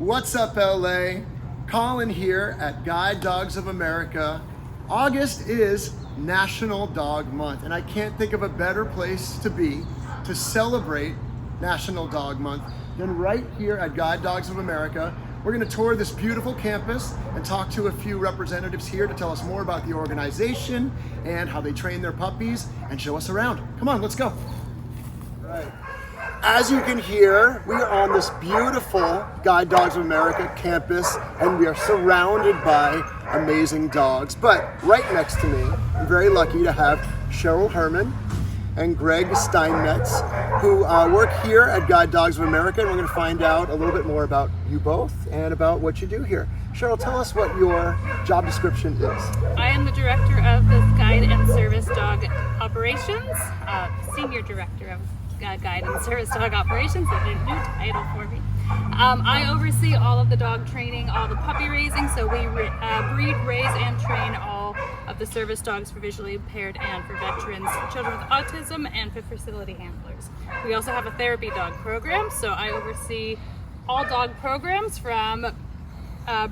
What's up, LA? Colin here at Guide Dogs of America. August is National Dog Month, and I can't think of a better place to be to celebrate National Dog Month than right here at Guide Dogs of America. We're going to tour this beautiful campus and talk to a few representatives here to tell us more about the organization and how they train their puppies and show us around. Come on, let's go. All right. As you can hear, we are on this beautiful Guide Dogs of America campus, and we are surrounded by amazing dogs. But right next to me, I'm very lucky to have Cheryl Herman and Greg Steinmetz, who work here at Guide Dogs of America, and we're going to find out a little bit more about you both and about what you do here. Cheryl, tell us what your job description is. I am the director of the Guide and Service Dog Operations, Senior Director of Guide and Service Dog Operations. That's a new title for me. I oversee all of the dog training, all the puppy raising, so we breed, raise, and train all of the service dogs for visually impaired and for veterans, children with autism, and for facility handlers. We also have a therapy dog program, so I oversee all dog programs from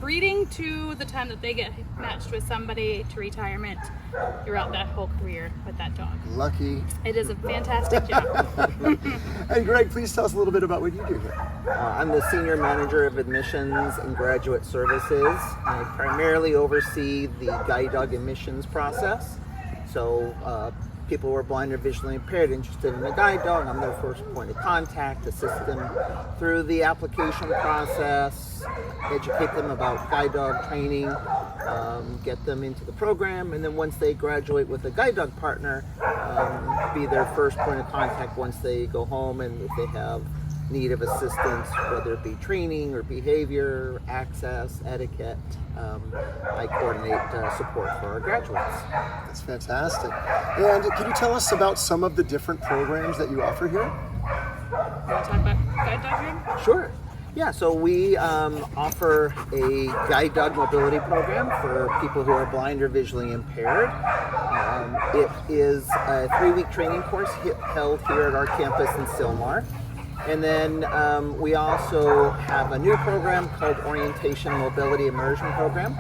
breeding to the time that they get matched with somebody to retirement throughout that whole career with that dog. Lucky. It is a fantastic job. And Greg, please tell us a little bit about what you do here. I'm the Senior Manager of Admissions and Graduate Services. I primarily oversee the guide dog admissions process. So people who are blind or visually impaired interested in a guide dog, I'm their first point of contact, assist them through the application process, educate them about guide dog training, get them into the program, and then once they graduate with a guide dog partner, be their first point of contact once they go home, and if they have need of assistance, whether it be training or behavior, access, etiquette, I coordinate support for our graduates. That's fantastic. And can you tell us about some of the different programs that you offer here? You want to talk about guide dog training? Sure. Yeah, so we offer a guide dog mobility program for people who are blind or visually impaired. It is a 3-week training course held here at our campus in Sylmar. And then we also have a new program called Orientation Mobility Immersion Program.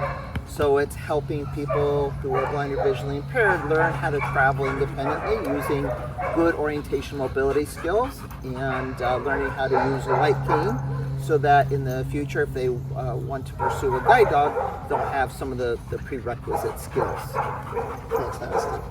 So it's helping people who are blind or visually impaired learn how to travel independently using good orientation mobility skills and learning how to use a light cane, so that in the future, if they want to pursue a guide dog, they'll have some of the prerequisite skills. Fantastic.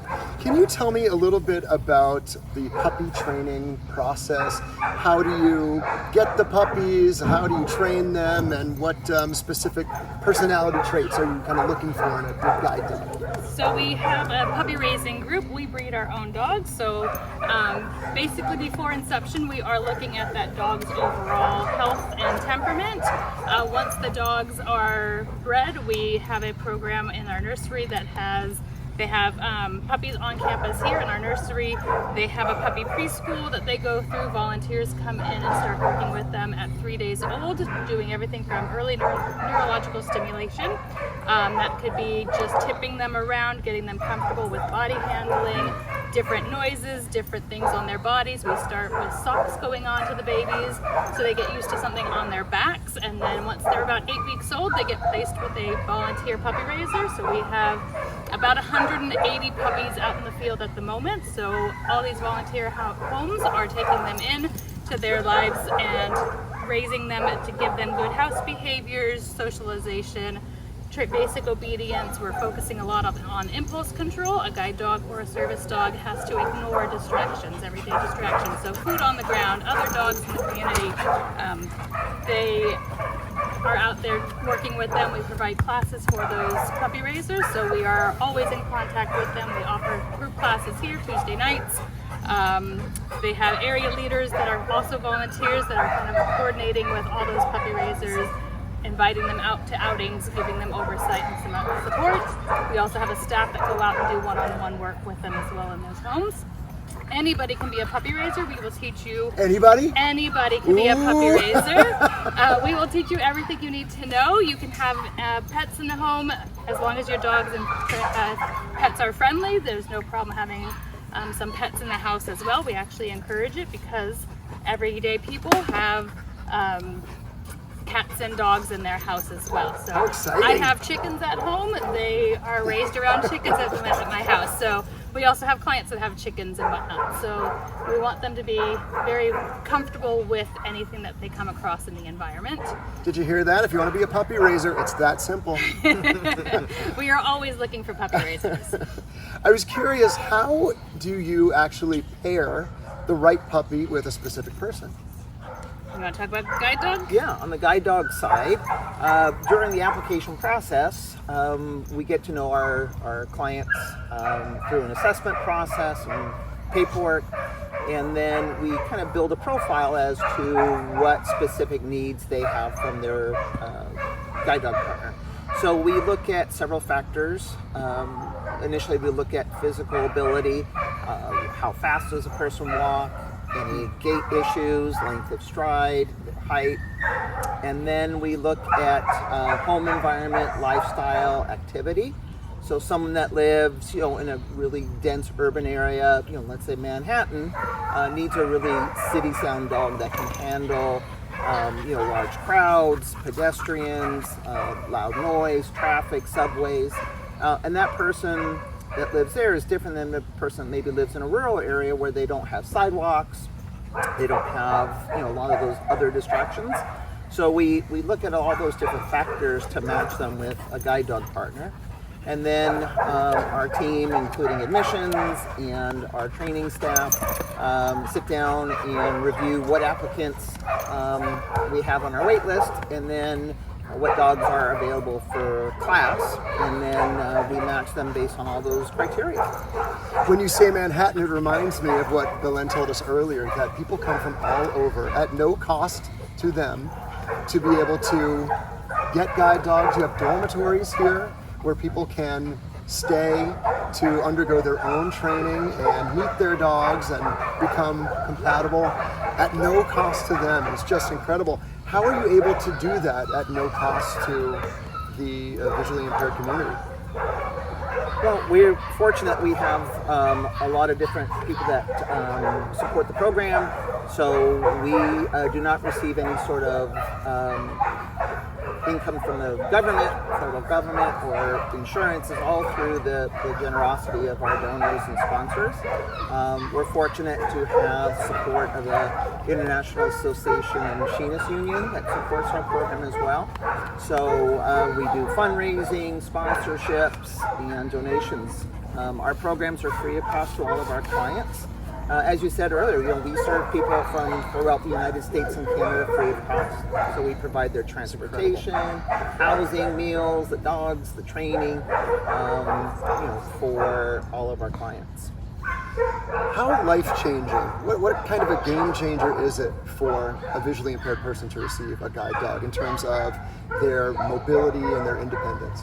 Can you tell me a little bit about the puppy training process? How do you get the puppies? How do you train them? And what specific personality traits are you kind of looking for in a good guide dog? So we have a puppy raising group. We breed our own dogs. So basically before inception, we are looking at that dog's overall health and temperament. Once the dogs are bred, we have a program in our nursery that they have puppies on campus here in our nursery. They have a puppy preschool that they go through. Volunteers come in and start working with them at 3 days old, doing everything from early neurological stimulation. That could be just tipping them around, getting them comfortable with body handling, different noises, different things on their bodies. We start with socks going on to the babies so they get used to something on their backs, and then once they're about 8 weeks old, they get placed with a volunteer puppy raiser. So we have about 180 puppies out in the field at the moment. So all these volunteer homes are taking them in to their lives and raising them to give them good house behaviors, socialization, basic obedience. We're focusing a lot on impulse control. A guide dog or a service dog has to ignore distractions, everyday distractions. So food on the ground, other dogs in the community, they are out there working with them. We provide classes for those puppy raisers, so we are always in contact with them. We offer group classes here Tuesday nights. They have area leaders that are also volunteers that are kind of coordinating with all those puppy raisers, inviting them out to outings, giving them oversight and some support. We also have a staff that go out and do one-on-one work with them as well in those homes. Anybody can be a puppy raiser. We will teach you. Anybody? Anybody can be a puppy raiser. We will teach you everything you need to know. You can have pets in the home as long as your dogs and pets are friendly. There's no problem having some pets in the house as well. We actually encourage it because everyday people have cats and dogs in their house as well. So How exciting. I have chickens at home. They are raised around chickens at my house. So we also have clients that have chickens and whatnot. So we want them to be very comfortable with anything that they come across in the environment. Did you hear that? If you want to be a puppy raiser, it's that simple. We are always looking for puppy raisers. I was curious, how do you actually pair the right puppy with a specific person? You want to talk about guide dog? Yeah, on the guide dog side, during the application process, we get to know our clients through an assessment process and paperwork, and then we kind of build a profile as to what specific needs they have from their guide dog partner. So we look at several factors. Initially, we look at physical ability, how fast does a person walk, any gait issues, length of stride, height, and then we look at home environment, lifestyle, activity. So someone that lives, in a really dense urban area, let's say Manhattan, needs a really city sound dog that can handle, large crowds, pedestrians, loud noise, traffic, subways, and that person that lives there is different than the person that maybe lives in a rural area where they don't have sidewalks, they don't have a lot of those other distractions. So we look at all those different factors to match them with a guide dog partner. And then our team, including admissions and our training staff, sit down and review what applicants we have on our wait list, and then what dogs are available for class, and then we match them based on all those criteria. When you say Manhattan, it reminds me of what Belen told us earlier, that people come from all over at no cost to them to be able to get guide dogs. You have dormitories here where people can stay to undergo their own training and meet their dogs and become compatible at no cost to them. It's just incredible. How are you able to do that at no cost to the visually impaired community? Well, we're fortunate we have a lot of different people that support the program, so we do not receive any sort of income from the government, federal government, or insurance. Is all through the generosity of our donors and sponsors. We're fortunate to have support of the International Association and Machinist Union that supports our program as well. So we do fundraising, sponsorships, and donations. Our programs are free of cost to all of our clients. As you said earlier, we serve people from throughout the United States and Canada free of cost. So we provide their transportation, housing, meals, the dogs, the training, for all of our clients. How life-changing, what kind of a game changer is it for a visually impaired person to receive a guide dog in terms of their mobility and their independence?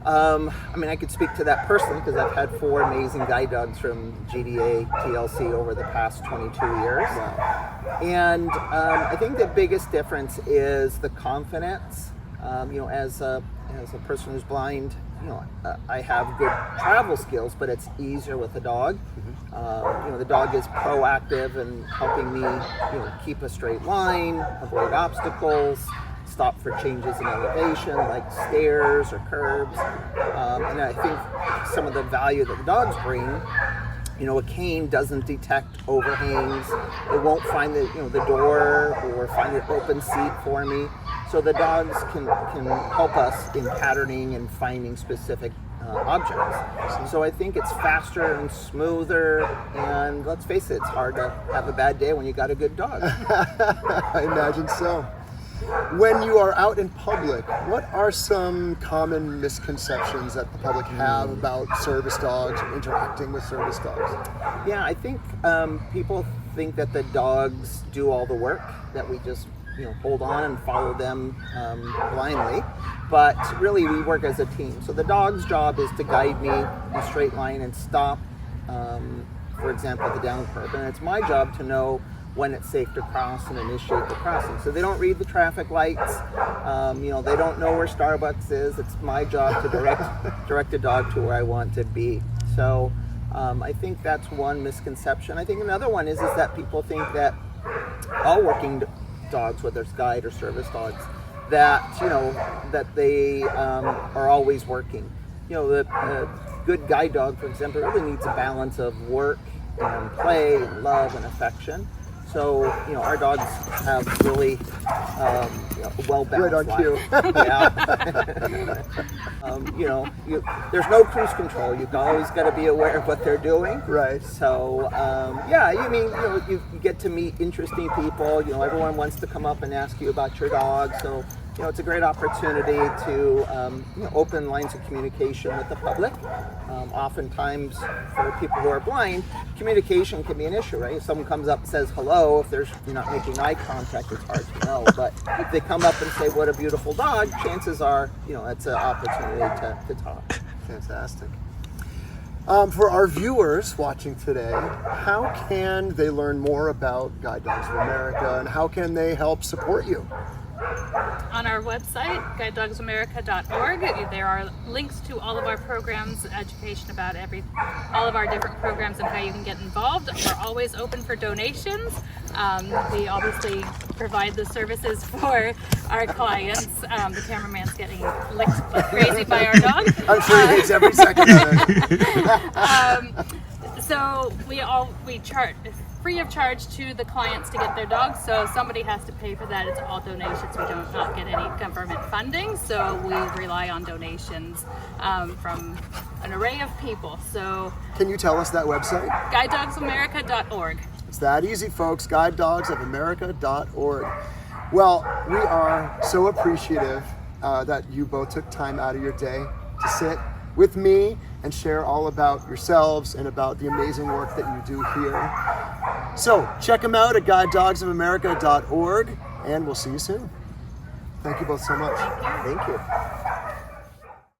I could speak to that personally because I've had 4 amazing guide dogs from GDA TLC over the past 22 years. Wow. And I think the biggest difference is the confidence. As a person who's blind, I have good travel skills, but it's easier with a dog. The dog is proactive in helping me, keep a straight line, avoid obstacles, stop for changes in elevation like stairs or curbs, and I think some of the value that the dogs bring, a cane doesn't detect overhangs, it won't find the door or find an open seat for me, so the dogs can help us in patterning and finding specific objects. So I think it's faster and smoother, and let's face it, it's hard to have a bad day when you got a good dog. I imagine so. When you are out in public, what are some common misconceptions that the public have about service dogs or interacting with service dogs? Yeah, I think people think that the dogs do all the work, that we just hold on and follow them blindly, but really we work as a team. So the dog's job is to guide me in a straight line and stop, for example, at the down curb, and it's my job to know when it's safe to cross and initiate the crossing. So they don't read the traffic lights, they don't know where Starbucks is. It's my job to direct a dog to where I want to be. So I think that's one misconception. I think another one is that people think that all working dogs, whether it's guide or service dogs, that that they are always working. The good guide dog, for example, really needs a balance of work and play, and love and affection. So our dogs have really well balanced Right on lives. cue. Yeah. There's no cruise control. You've always got to be aware of what they're doing. Right. So you get to meet interesting people. Everyone wants to come up and ask you about your dog. So it's a great opportunity to open lines of communication with the public. Oftentimes, for people who are blind, communication can be an issue, right? If someone comes up and says hello, if you're not making eye contact, it's hard to know. But if they come up and say, "What a beautiful dog," chances are, it's an opportunity to talk. Fantastic. For our viewers watching today, how can they learn more about Guide Dogs of America, and how can they help support you? On our website, guidedogsamerica.org, there are links to all of our programs, education about all of our different programs and how you can get involved. We're always open for donations. We obviously provide the services for our clients. The cameraman's getting licked like crazy by our dog. I'm sure he hates every second of it. So we charge free of charge to the clients to get their dogs, so somebody has to pay for that. It's all donations. We don't not get any government funding, so we rely on donations from an array of people. So Can you tell us that website? guidedogsamerica.org. It's that easy, folks. guidedogsofamerica.org. Well, we are so appreciative that you both took time out of your day to sit with me and share all about yourselves and about the amazing work that you do here. So check them out at guidedogsofamerica.org, and we'll see you soon. Thank you both so much. Thank you.